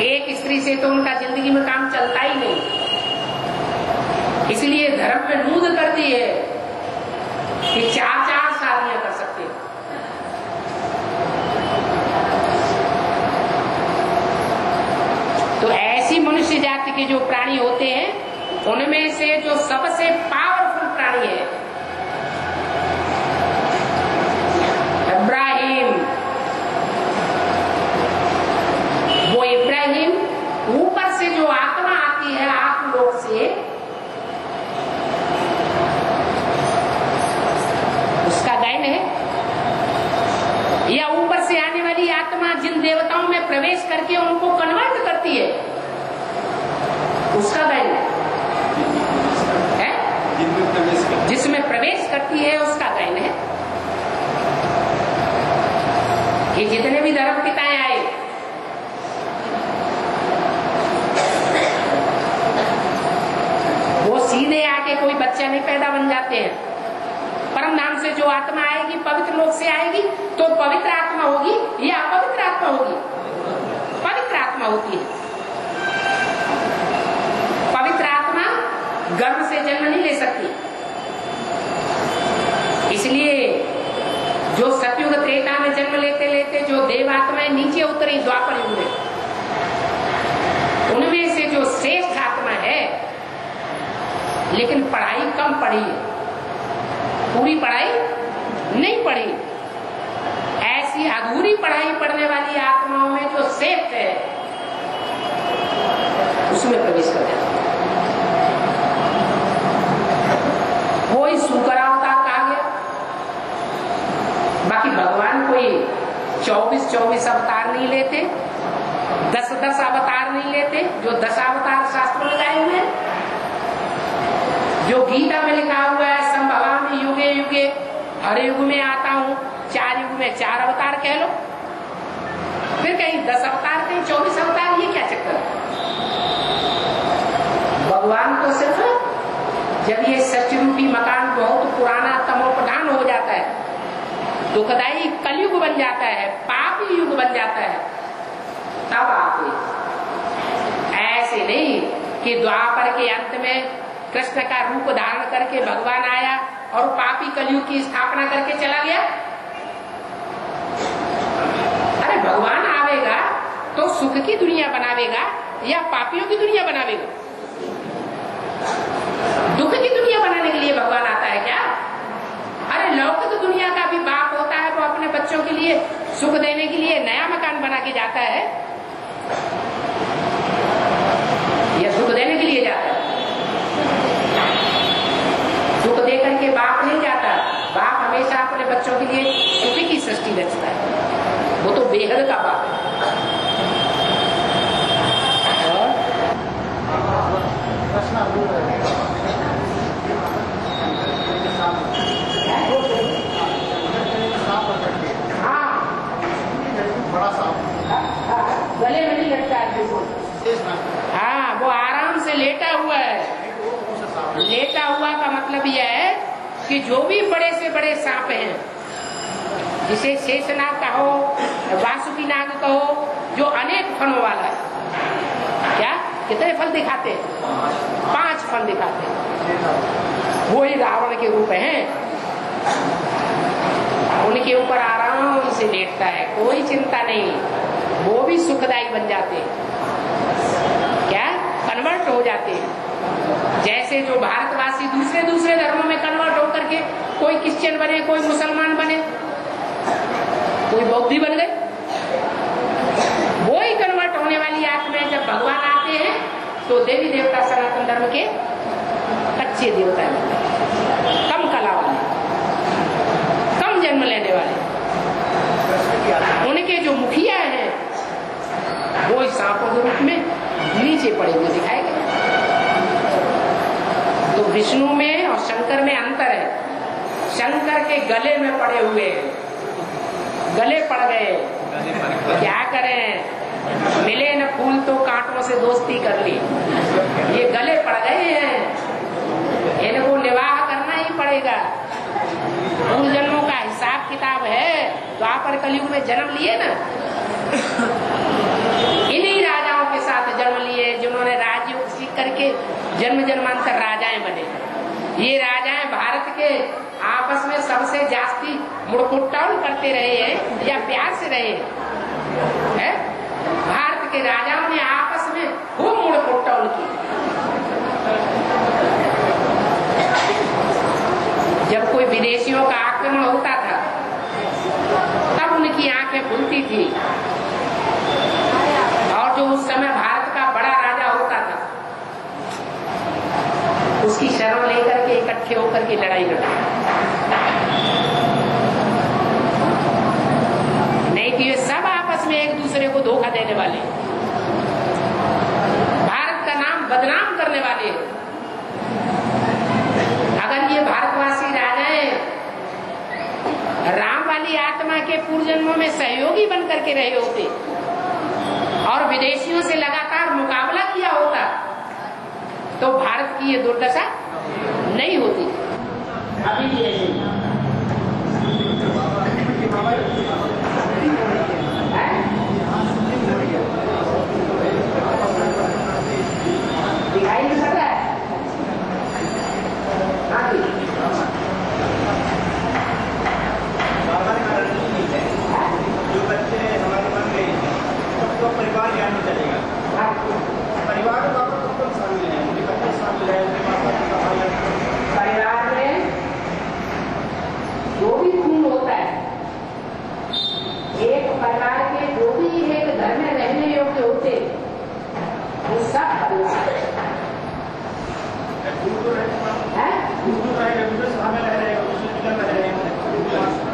एक स्त्री से तो उनका जिंदगी में काम चलता ही नहीं, इसलिए धर्म में नूद कर दी है कि 4-4 शादियां कर सकते हैं। तो ऐसी मनुष्य जाति के जो प्राणी होते हैं, उनमें से जो सबसे पावरफुल प्राणी है इब्राहिम। वो इब्राहिम, ऊपर से जो आत्मा आती है आत्मलोक से, उसका गायन है, या ऊपर से आने वाली आत्मा जिन देवताओं में प्रवेश करके उनको कन्वर्ट करती है, उसका गायन है? जिसमें प्रवेश करती है उसका गायन है। कि जितने भी धर्म पिताएं आए, वो सीधे आके कोई बच्चा नहीं पैदा बन जाते हैं। परम नाम से जो आत्मा आएगी, पवित्र लोक से आएगी, तो पवित्र आत्मा होगी या अपवित्र आत्मा होगी? पवित्र आत्मा होती है। पवित्र आत्मा गर्भ से जन्म नहीं ले सकती। इसलिए जो सतयुग त्रेता में जन्म लेते लेते जो देव आत्माएं नीचे उतरी द्वापर युग में, उनमें से जो श्रेष्ठ आत्मा है, लेकिन पढ़ाई कम पढ़ी है, पूरी पढ़ाई नहीं पढ़ी, ऐसी अधूरी पढ़ाई पढ़ने वाली आत्माओं में जो श्रेष्ठ है, उसमें प्रवेश कर जाता। कोई सुकरावता कहा गया, बाकी भगवान कोई 24-24 अवतार नहीं लेते, 10-10 अवतार नहीं लेते, जो 10 अवतार शास्त्रों में गाए हुए हैं, जो गीता में लिखा हुआ है, संभवामि युगे युगे, हर युग में आता हूं, 4 युग में 4 अवतार कह लो। फिर कहीं 10 अवतार, कहीं 24 अवतार, ये क्या चक्कर है? भगवान तो सिर्फ जब ये सचरूपी मकान बहुत पुराना तमोप्रधान हो जाता है, दुखदाई कलयुग बन जाता है, पापी युग बन जाता है, तब आते। ऐसे नहीं कि द्वापर के अंत में कृष्ण का रूप धारण करके भगवान आया और पापी कलयुग की स्थापना करके चला गया। अरे भगवान आवेगा तो सुख की दुनिया बनावेगा या पापियों की दुनिया बनावेगा? दुख की दुनिया बनाने के लिए भगवान आता है क्या? अरे लौकिक दुनिया का भी बाप होता है, वो अपने बच्चों के लिए सुख देने के लिए नया मकान बना के जाता है या सुख देने के लिए जाता है? सुख दे करके बाप नहीं जाता। बाप हमेशा अपने बच्चों के लिए सुख की सृष्टि रचता है, वो तो बेहद का बाप है। बड़ा सांप गले में नहीं लगता है। हाँ, वो आराम से लेटा हुआ है। लेटा हुआ का मतलब यह है कि जो भी बड़े से बड़े सांप हैं, जिसे शेषनाग कहो, वासुकी नाग कहो, जो अनेक फनों वाला है, क्या कितने फल दिखाते हैं? 5 फल दिखाते हैं। वो ही रावण के रूप हैं, उनके ऊपर आराम से लेटता है, कोई चिंता नहीं, वो भी सुखदायी बन जाते हैं, क्या कन्वर्ट हो जाते हैं। जैसे जो भारतवासी दूसरे दूसरे धर्मों में कन्वर्ट होकर के कोई क्रिश्चियन बने, कोई मुसलमान बने, कोई बौद्धी बन गए, वो ही कन्वर्ट होने वाली आत्माएं जब भगवान आते हैं तो देवी देवता सनातन धर्म के अच्छे देवता हैं, कम कला वाले, कम जन्म लेने वाले, उनके जो मुखिया हैं वो सांपों के रूप में नीचे पड़े हुए दिखाए गए। तो विष्णु में और शंकर में अंतर है। शंकर के गले में पड़े हुए हैं, गले पड़ गए, क्या करें, मिले न फूल तो कांटों से दोस्ती कर ली, ये गले पड़ गए हैं, इनको निर्वाह करना ही पड़ेगा। पूर्व जन्मों का हिसाब किताब है, द्वापर कलयुग में जन्म लिए ना, इन्हीं राजाओं के साथ जन्म लिए जिन्होंने राजयोग सीख करके जन्म जन्मांतर राजाएं बने। ये राजाएं भारत के आपस में सबसे जास्ती मुड़कुट्टाउल करते रहे हैं या प्यार से रहे हैं? भारत के राजाओं ने आपस में खूब मुड़कुट्टाउल की। जब कोई विदेशियों का आक्रमण होता था तब उनकी आंखें खुलती थी, और जो उस समय भारत का बड़ा राजा होता था उसकी शरण लेकर के इकट्ठे होकर के लड़ाई लड़ते, नहीं कि ये सब आपस में एक दूसरे को धोखा देने वाले, भारत का नाम बदनाम करने वाले हैं। अगर ये भारतवासी राजाएं राम वाली आत्मा के पूर्व जन्मों में सहयोगी बन करके रहे होते और विदेशियों से लगातार मुकाबला किया होता तो भारत की ये दुर्दशा नहीं होती। अभी भी ऐसे दिखाई नहीं पड़ रहा है। हाँ जी, जो बच्चे हमारे मन में सबको परिवार ज्ञान में चलेगा, परिवार में आपको कौन शामिल है, उनके बच्चे शामिल है, उनके माता पिता, परिवार में जो भी खून होता है, एक परिवार के जो भी एक घर में रहने योग्य होते वो सब परिवार है।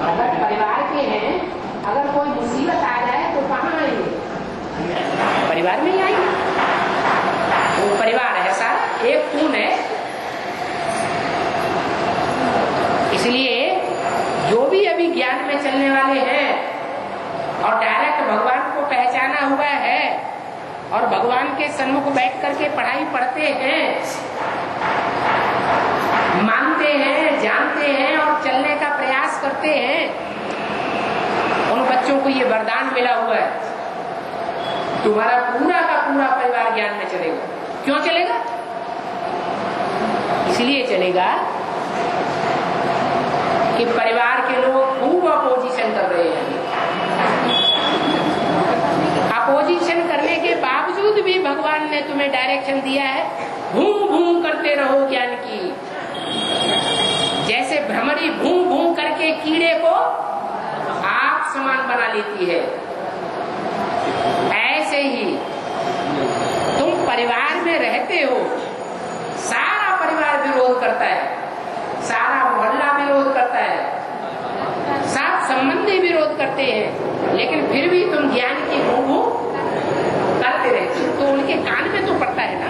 अगर परिवार के हैं, अगर कोई मुसीबत आ जाए तो कहाँ आएंगे? परिवार में ही आएंगे। वो परिवार है सारा, एक खून है। इसलिए जो भी अभी ज्ञान में चलने वाले हैं और डायरेक्ट भगवान को पहचाना हुआ है और भगवान के सन्मुख बैठ करके पढ़ाई पढ़ते हैं, मानते हैं, जानते हैं और चलने का प्रयास करते हैं, उन बच्चों को ये वरदान मिला हुआ है, तुम्हारा पूरा का पूरा परिवार ज्ञान में चलेगा। क्यों चलेगा? इसलिए चलेगा कि परिवार के लोग खूब अपोजिशन कर रहे हैं। अपोजिशन करने के बावजूद भी भगवान ने तुम्हें डायरेक्शन दिया है, भूम भूम करते रहो ज्ञान की। जैसे भ्रमरी भूम भूम करके कीड़े को आप समान बना लेती है, ऐसे ही तुम परिवार में रहते हो, सारा परिवार विरोध करता है, सारा मोहल्ला विरोध करता है, सब संबंधी विरोध करते हैं, लेकिन फिर भी तुम ज्ञान की भूम भूम करते रहते हो, तो उनके कान में तो पड़ता है ना।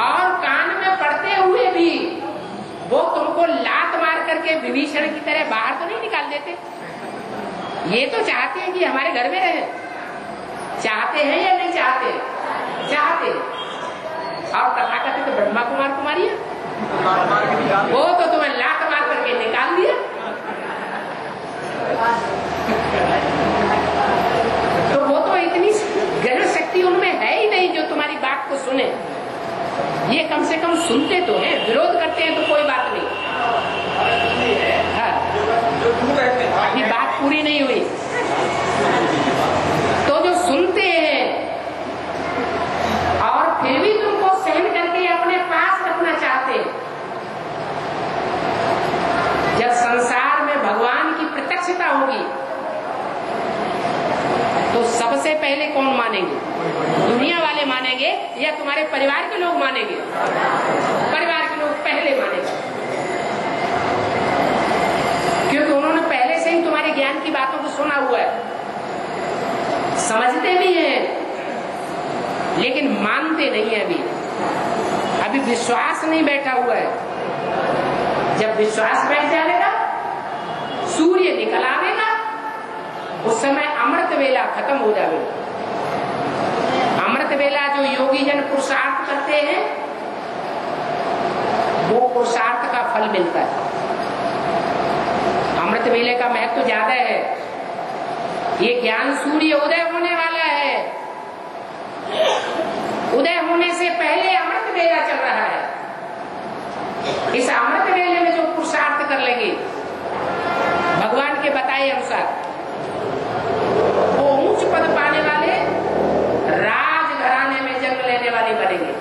और कान में पड़ते हुए भी वो तुमको लात मार करके विभीषण की तरह बाहर तो नहीं निकाल देते। ये तो चाहते हैं कि हमारे घर में रहे, चाहते हैं या नहीं चाहते? चाहते। और तथाकथित ब्रह्मा कुमार कुमारी वो तो तुम्हें लात मार करके निकाल दिया। तो वो तो इतनी गहन शक्ति उनमें है ही नहीं जो तुम्हारी बात को सुने। ये कम से कम सुनते तो हैं, विरोध करते हैं तो कोई बात नहीं। हाँ, अभी बात पूरी नहीं हुई। तो जो सुनते हैं और फिर भी तुमको सहन करके अपने पास रखना चाहते हैं, जब संसार में भगवान की प्रत्यक्षता होगी तो सबसे पहले कौन मानेंगे? दुनिया वाले मानेंगे या तुम्हारे परिवार के लोग मानेंगे? परिवार के लोग पहले मानेंगे, क्योंकि उन्होंने पहले से ही तुम्हारे ज्ञान की बातों को सुना हुआ है, समझते भी हैं लेकिन मानते नहीं है। अभी अभी विश्वास नहीं बैठा हुआ है। जब विश्वास बैठ जाएगा, सूर्य निकल आवेगा, उस समय अमृत वेला खत्म हो जाएगा। अमृत वेला जो योगी जन पुरुषार्थ करते हैं, वो पुरुषार्थ का फल मिलता है। अमृत वेले का महत्व ज्यादा है। ये ज्ञान सूर्य उदय होने वाला है, उदय होने से पहले अमृत वेला चल रहा है। इस अमृत वेले में जो पुरुषार्थ कर लेंगे, भगवान के बताए अनुसार, वो ऊंच पद पाने वाले, राजघराने में जन्म लेने वाले बनेंगे।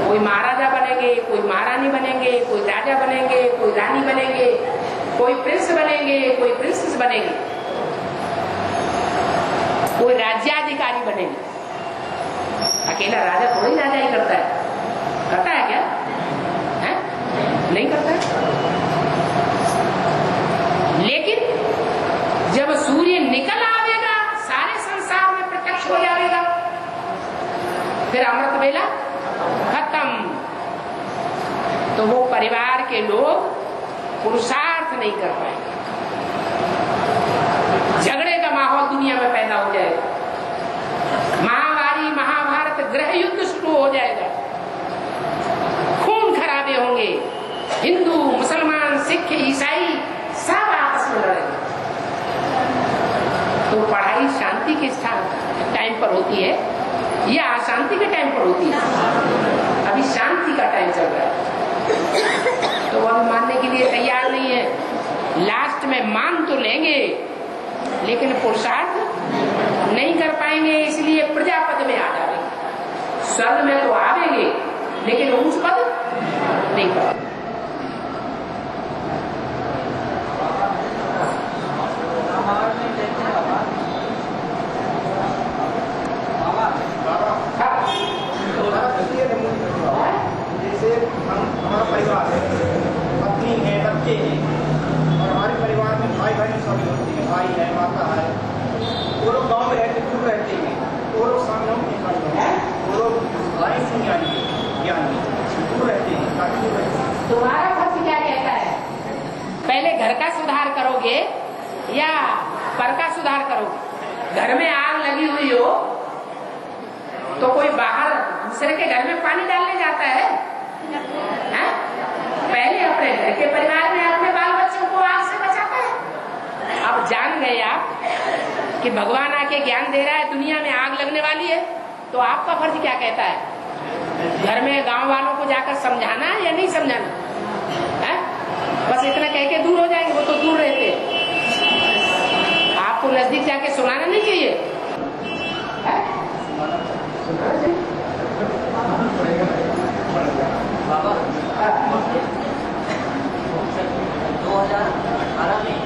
कोई महाराजा बनेंगे, कोई महारानी बनेंगे, कोई राजा बनेंगे, कोई रानी बनेंगे, कोई प्रिंस बनेंगे, कोई प्रिंसेस बनेंगे, कोई राज्याधिकारी बनेंगे। अकेला राजा थोड़ी राजा ही करता है क्या? है? नहीं करता है। लेकिन जब सूर्य निकल आवेगा, सारे संसार में प्रत्यक्ष हो जाएगा, फिर अमृत वेला खत्म। तो वो परिवार के लोग पुरुषार्थ नहीं कर पाएंगे, झगड़े का माहौल दुनिया में पैदा हो जाएगा, महामारी, महाभारत, गृह युद्ध शुरू हो जाएगा, खून खराबे होंगे, हिंदू, मुसलमान, सिख, ईसाई सब आपस में लड़ेंगे। तो पढ़ाई शांति के टाइम पर होती है या अशांति के टाइम पर होती है? अभी शांति का टाइम चल रहा है, तो वो मानने के लिए तैयार नहीं है। लास्ट में मान तो लेंगे, लेकिन पुरुषार्थ नहीं कर पाएंगे, इसलिए प्रजापद में आ जाएंगे। स्वर्ग में तो आवेंगे, लेकिन उच्च पद नहीं पाएंगे। जैसे हमारा परिवार है, पत्नी है, बच्चे हैं, और हमारे परिवार में भाई बहन सभी होते हैं, भाई है, माता है। वो लोग गाँव में रहते, दूर रहते हैं, वो लोग सामने वो लोग भाई से ज्ञान दूर रहते हैं, काफी दूर रहते हैं। तुम्हारा फर्ज क्या कहता है? पहले घर का सुधार करोगे या पर का सुधार करोगे? घर में आग लगी हुई हो तो कोई बाहर दूसरे के घर में पानी डालने जाता है? पहले अपने घर के परिवार में अपने बाल बच्चों को आग से बचाता है। अब जान गए आप कि भगवान आके ज्ञान दे रहा है, दुनिया में आग लगने वाली है, तो आपका फर्ज क्या कहता है? घर में गांव वालों को जाकर समझाना है या नहीं समझाना है? बस इतना कह के दूर हो जाएंगे, वो तो दूर रहते हैं। आपको नजदीक जाके सुनाना नहीं चाहिए है? बाबा 2018 में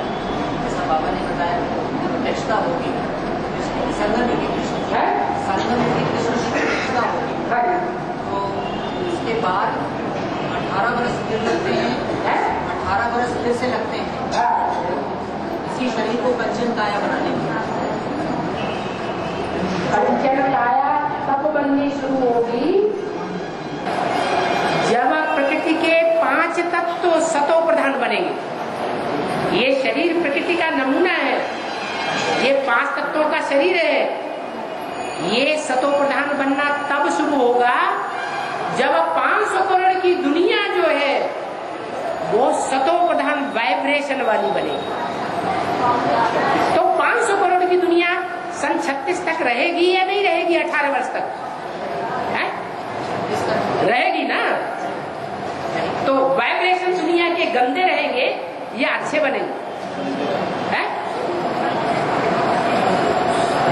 जैसा बाबा ने बताया प्रतिष्ठा होगी, संगम की प्रतिष्ठा होगी, तो उसके बाद 18 बरस फिर लगते हैं, 18 बरस फिर से लगते हैं इसी शरीर को कंचन काया बनाने में। कंचन काया तब बननी शुरू होगी जब प्रकृति के 5 तत्व सतो प्रधान बनेंगे। ये शरीर प्रकृति का नमूना है, ये 5 तत्वों का शरीर है। ये सतो प्रधान बनना तब शुरू होगा जब 500 करोड़ की दुनिया जो है वो सतो प्रधान वाइब्रेशन वाली बनेगी। तो 500 करोड़ की दुनिया सन 36 तक रहेगी या नहीं रहेगी? 18 वर्ष तक है? रहेगी ना। तो वाइब्रेशन दुनिया के गंदे रहेंगे या अच्छे बनेंगे? है?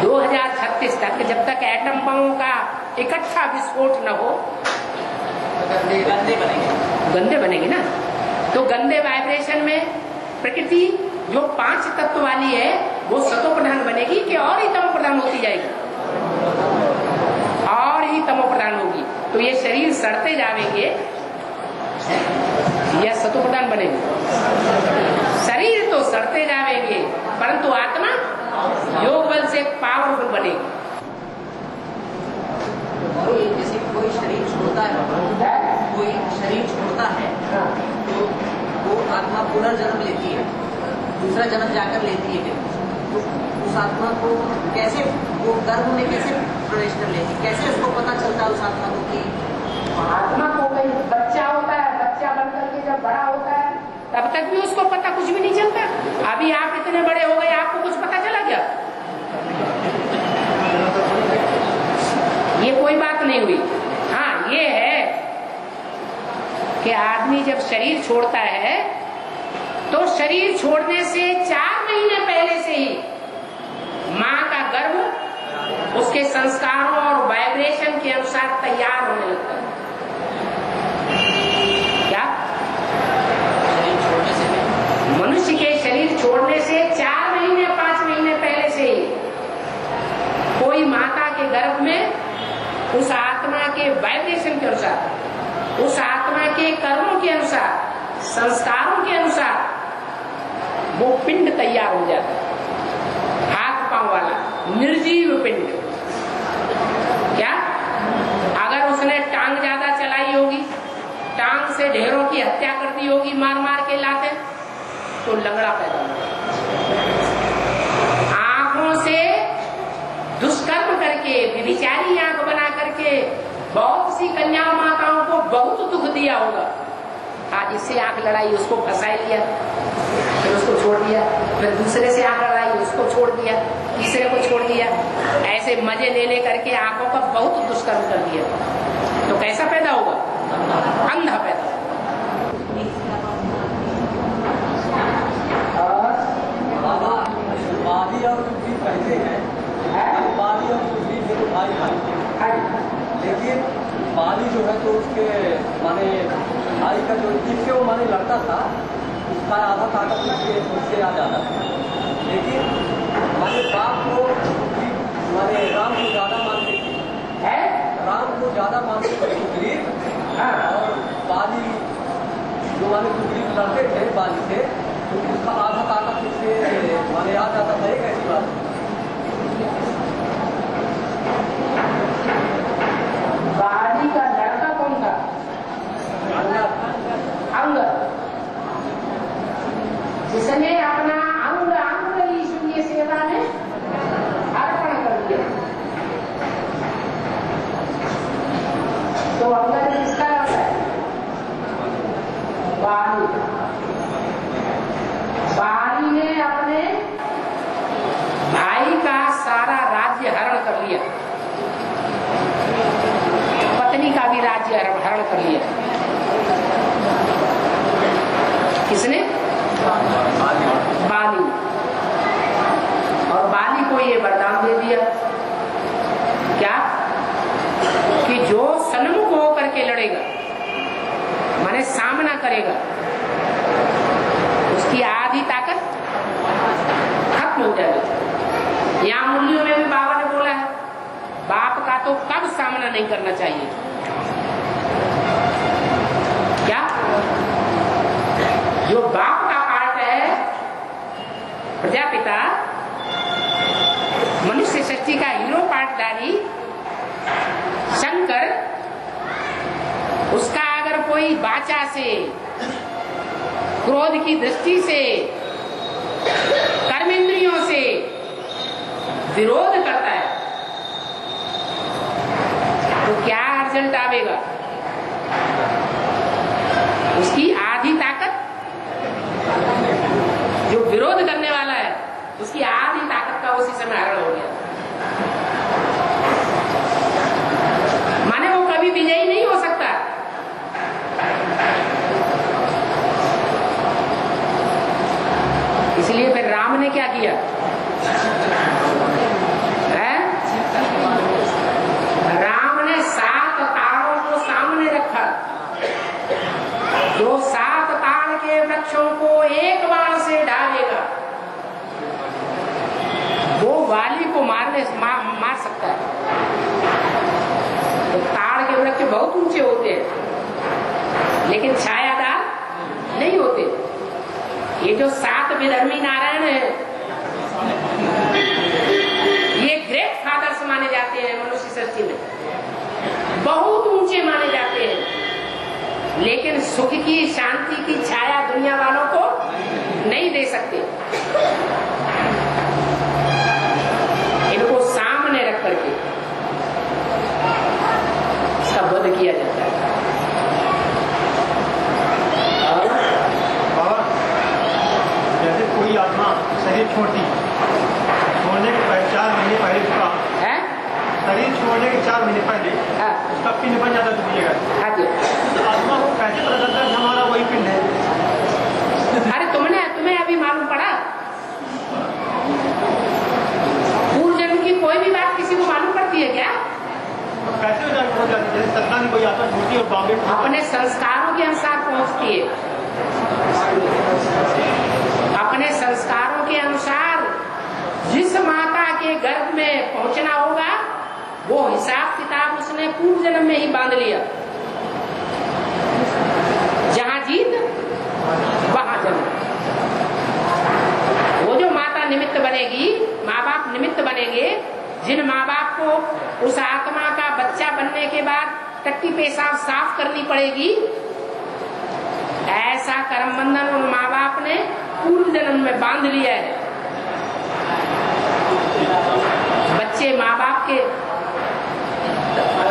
2036 तक जब तक एटम बमों का इकट्ठा विस्फोट न हो, गंदे बनेंगे ना। तो गंदे वाइब्रेशन में प्रकृति जो 5 तत्व वाली है वो सतो प्रधान बनेगी कि और ही तमो प्रधान होती जाएगी? और ही तमो प्रधान होगी। तो ये शरीर सड़ते जाएंगे या सतो प्रधान बनेंगे? शरीर तो सड़ते जाएंगे, परंतु आत्मा योग बल से पावरफुल बनेगी। जैसे कोई शरीर छोड़ता है, कोई शरीर छोड़ता है तो वो आत्मा पुनर्जन्म लेती है, दूसरा जन्म जाकर लेती है, तो उस आत्मा को कैसे वो गर्भ में कैसे प्रवेश कर लेती, कैसे उसको पता चलता है उस आत्मा को कि आत्मा को कहीं बच्चा होता है, बच्चा बन करके जब बड़ा होता है तब तक भी उसको पता कुछ भी नहीं चलता। अभी आप इतने बड़े हो गए, आपको कुछ पता चला क्या? ये कोई बात नहीं हुई। हाँ, ये है कि आदमी जब शरीर छोड़ता है तो शरीर छोड़ने से 4 महीने पहले से ही माँ का गर्भ उसके संस्कारों और वाइब्रेशन के अनुसार तैयार होने लगता है। क्या? शरीर छोड़ने से, मनुष्य के शरीर छोड़ने से 4 महीने 5 महीने पहले से ही कोई माता के गर्भ में उस आत्मा के वाइब्रेशन के अनुसार, उस आत्मा के कर्मों के अनुसार, संस्कारों के अनुसार वो पिंड तैयार हो जाता है, हाथ पांव वाला निर्जीव पिंड। क्या? अगर उसने टांग ज्यादा चलाई होगी, टांग से ढेरों की हत्या कर दी होगी मार मार के लाते, तो लंगड़ा पैदा होगा। आंखों से दुष्कर्म करके, विभिचारी आंख बना करके बहुत सी कन्या माताओं को बहुत दुख दिया होगा। आज इससे आंख लड़ाई, उसको फंसा लिया, फिर उसको छोड़ दिया, फिर दूसरे से आंख लड़ाई, उसको छोड़ दिया, तीसरे को छोड़ दिया, ऐसे मजे ले करके आंखों का बहुत दुष्कर्म कर दिया, तो कैसा पैदा होगा? अंधा पैदा होगा। बाली और कुछ पहले हैं, बाली और कुछ भी भाई भाई, लेकिन बाली जो है तो उसके माने भाई का जो जिससे वो माने लड़ता था उसका आधा ताकत उससे आ जाता था, लेकिन माने बाप को माने राम को ज्यादा मानते थे, राम को ज्यादा मानते थे सुग्रीव, और बाली जो माने सुग्रीव लड़ते थे बाली से, तो उसका आधा ताकत उससे माने आ जाता था। एक ऐसी बात बाली का लड़का कौन था? अंगद, जिसने अपना अंग अंग ईश्वरीय सेवा में अर्पण कर दिया। तो अंगद किसका लड़का है? बाली। बाली ने अपने भाई का सारा राज्य हरण कर लिया, पत्नी का भी राज्य हरण कर लिया। किसने? बाली। और बाली को ये वरदान दे दिया क्या कि जो सन्मुख होकर के लड़ेगा, माने सामना करेगा, उसकी आधी ताकत खत्म हो जाएगी। यहाँ मूल्यों में भी बाबा ने बोला है, बाप का तो कब सामना नहीं करना चाहिए। क्या? जो बाप का पार्ट है, प्रजापिता, मनुष्य सृष्टि का हीरो पार्टदारी शंकर, उसका अगर कोई वाचा से, क्रोध की दृष्टि से, कर्मेंद्रियों से विरोध करता है तो क्या रिजल्ट आवेगा? उसकी आधी ताकत, जो विरोध करने वाला है उसकी आधी ताकत का उसी समय हरण हो गया, माने वो कभी विजयी नहीं हो सकता। इसलिए फिर राम ने क्या किया? राम ने 7 तारों को सामने रखा, जो 7 तार के वृक्षों को एक बार से ढालेगा वो वाली को मार सकता है। तो ताड़ के वृक्ष बहुत ऊंचे होते हैं लेकिन छायादार नहीं होते। ये जो 7 विधर्मी नारायण है, ये ग्रेट फादर्स माने जाते हैं मनुष्य सृष्टि में, बहुत सुख की शांति की छाया दुनिया वालों को नहीं दे सकते। इनको सामने रख करके इसका वध किया जाता है। बाबा, जैसे कोई आत्मा शरीर छोड़ने के 4 महीने पहले उसका है शरीर छोड़ने के 4 महीने पहले हाँ। उसका पिंड बन जाता दूसरी जगह। हाँ जी। तो आत्मा को कैसे पता चलता है हमारा वही पिंड है? अरे तुम्हें अभी मालूम पड़ा? पूर्व जन्म की कोई भी बात किसी को मालूम पड़ती है क्या? तो कैसे हो जाती है? जैसे सतना में कोई आत्मा छोड़ती है और बॉम्बे अपने संस्कारों के अनुसार पहुंचती है। अपने संस्कारों के अनुसार जिस माता के गर्भ में पहुंचना होगा वो हिसाब किताब उसने पूर्व जन्म में ही बांध लिया। जहां जीत वहां जन्म। वो जो माता निमित्त बनेगी, माँ बाप निमित्त बनेंगे, जिन माँ बाप को उस आत्मा का बच्चा बनने के बाद टट्टी पेशाब साफ करनी पड़ेगी, ऐसा कर्म बंधन उन माँ बाप ने पूर्व जन्म में बांध लिया है। बच्चे माँ बाप के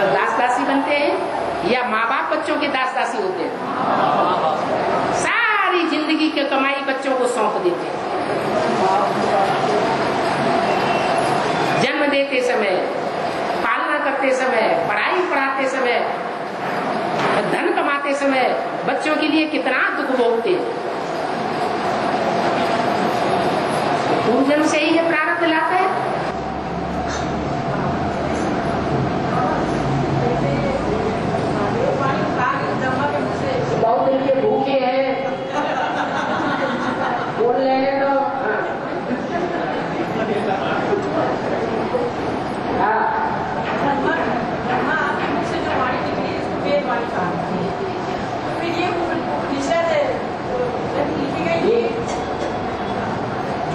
दास दासी बनते हैं या माँ बाप बच्चों के दास दासी होते हैं? सारी जिंदगी की कमाई बच्चों को सौंप देते हैं। जन्म देते समय, पालना करते समय, पढ़ाई पढ़ाते समय, धन कमाते समय बच्चों के लिए कितना दुख भोगते हैं। पूर्व जन्म से ही ये प्रारब्ध लाता है। बहुत दिन के भूखे हैं, बोल रहे हैं तो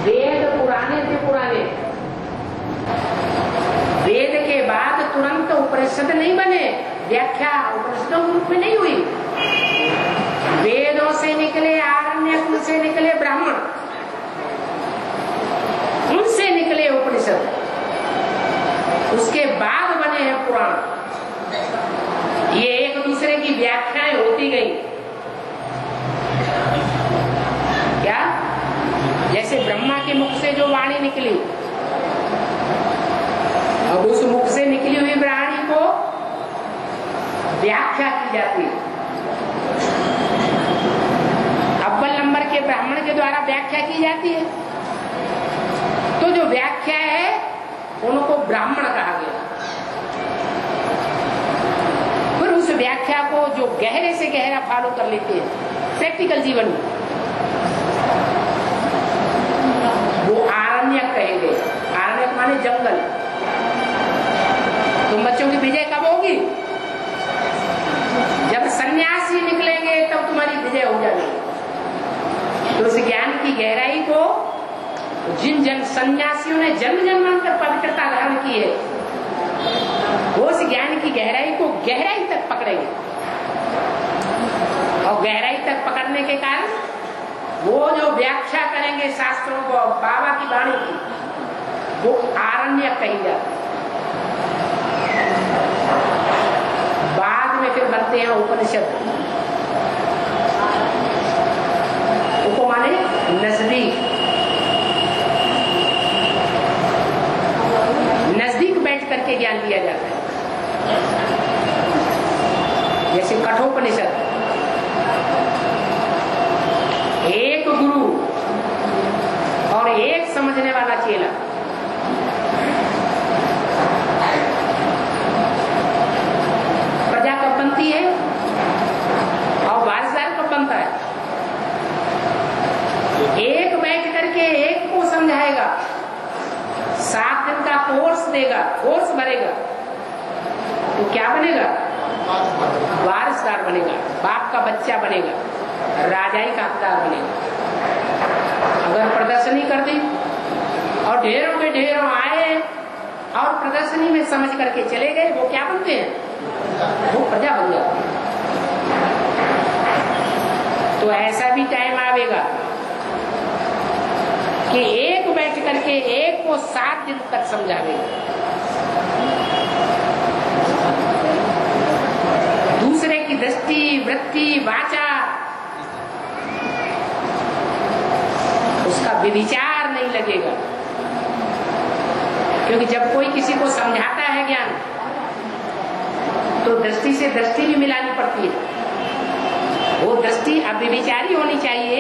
वेद पुराने से पुराने, वेद के बाद तुरंत उपनिषद नहीं बने, व्याख्या उपनिषदों के रूप में नहीं हुई। वेदों से निकले आरण्यक, उनसे निकले ब्राह्मण, उनसे निकले उपनिषद, उसके बाद बने हैं पुराण। ये एक दूसरे की व्याख्याएं होती गई। क्या? जैसे ब्रह्मा के मुख से जो वाणी निकली, अब उस मुख से निकली हुई वाणी को व्याख्या की जाती है। अव्वल नंबर के ब्राह्मण के द्वारा व्याख्या की जाती है। तो जो व्याख्या है उनको ब्राह्मण कहा गया। फिर उस व्याख्या को जो गहरे से गहरा फॉलो कर लेते हैं प्रैक्टिकल जीवन में, वो आरण्यक कहेंगे। आरण्यक माने जंगल। तुम बच्चों की विजय कब होगी? जब सन्यासी निकलेंगे तब तुम्हारी विजय हो जाएगी। तो उस ज्ञान की गहराई को जिन जन सन्यासियों ने जन्म जन्मांतर पवित्रता धारण की है, वो उस ज्ञान की गहराई को गहराई तक पकड़ेंगे। और गहराई तक पकड़ने के कारण वो जो व्याख्या करेंगे शास्त्रों को, बाबा की वाणी की, वो आरण्यक कही जाती। बाद में फिर बनते हैं उपनिषद। उप माने नजदीक, नजदीक बैठ करके ज्ञान दिया जाता है। जैसे कठोपनिषद, एक गुरु और एक समझने वाला चेला। प्रजा कब बनती है और वारिसदार कब बनता है? एक बैठ करके एक को समझाएगा, 7 दिन का कोर्स देगा, कोर्स भरेगा, तो क्या बनेगा? वारिसदार बनेगा, बाप का बच्चा बनेगा, राजाई का हकदार बनेगा। अगर प्रदर्शनी कर दी और ढेरों के ढेरों आए और प्रदर्शनी में समझ करके चले गए, वो क्या बनते हैं? वो प्रजा बन जाती है। तो ऐसा भी टाइम आवेगा कि एक बैठ करके एक को 7 दिन तक समझावेगा, दूसरे की दृष्टि, वृत्ति, वाचा, उसका विचार नहीं लगेगा। क्योंकि जब कोई किसी को समझाता है ज्ञान, तो दृष्टि से दृष्टि भी मिलानी पड़ती है। वो दृष्टि अव्यभिचारी होनी चाहिए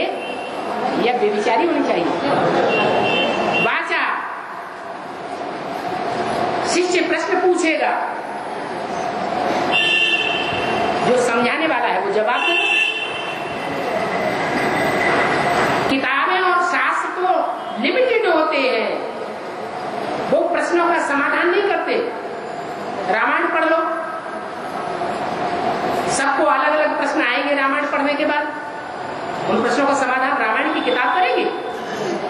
या व्यभिचारी होनी चाहिए। वाचा, शिष्य प्रश्न पूछेगा, जो समझाने वाला है वो जवाब देगा। किताबें और शास्त्र तो लिमिटेड होते हैं, वो प्रश्नों का समाधान नहीं करते। रामायण पढ़ लो, सबको अलग अलग प्रश्न आएंगे रामायण पढ़ने के बाद, उन प्रश्नों का समाधान रामायण की किताब करेगी?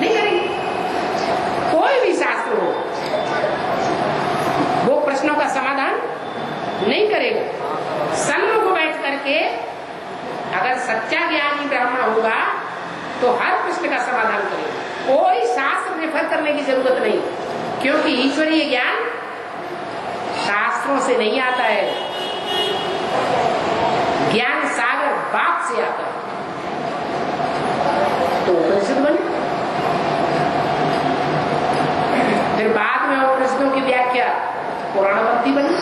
नहीं करेगी। कोई भी शास्त्र हो, वो प्रश्नों का समाधान नहीं करेगा। सन्मुख बैठ करके अगर सच्चा ज्ञानी ब्राह्मण होगा तो हर प्रश्न का समाधान करेगा। कोई शास्त्र रेफर करने की जरूरत नहीं, क्योंकि ईश्वरीय ज्ञान शास्त्रों से नहीं आता है, ज्ञान सागर बाप से आता है। तो उपनिषद बने, फिर बाद में उपनिषदों की व्याख्या पुराणवंती बनी।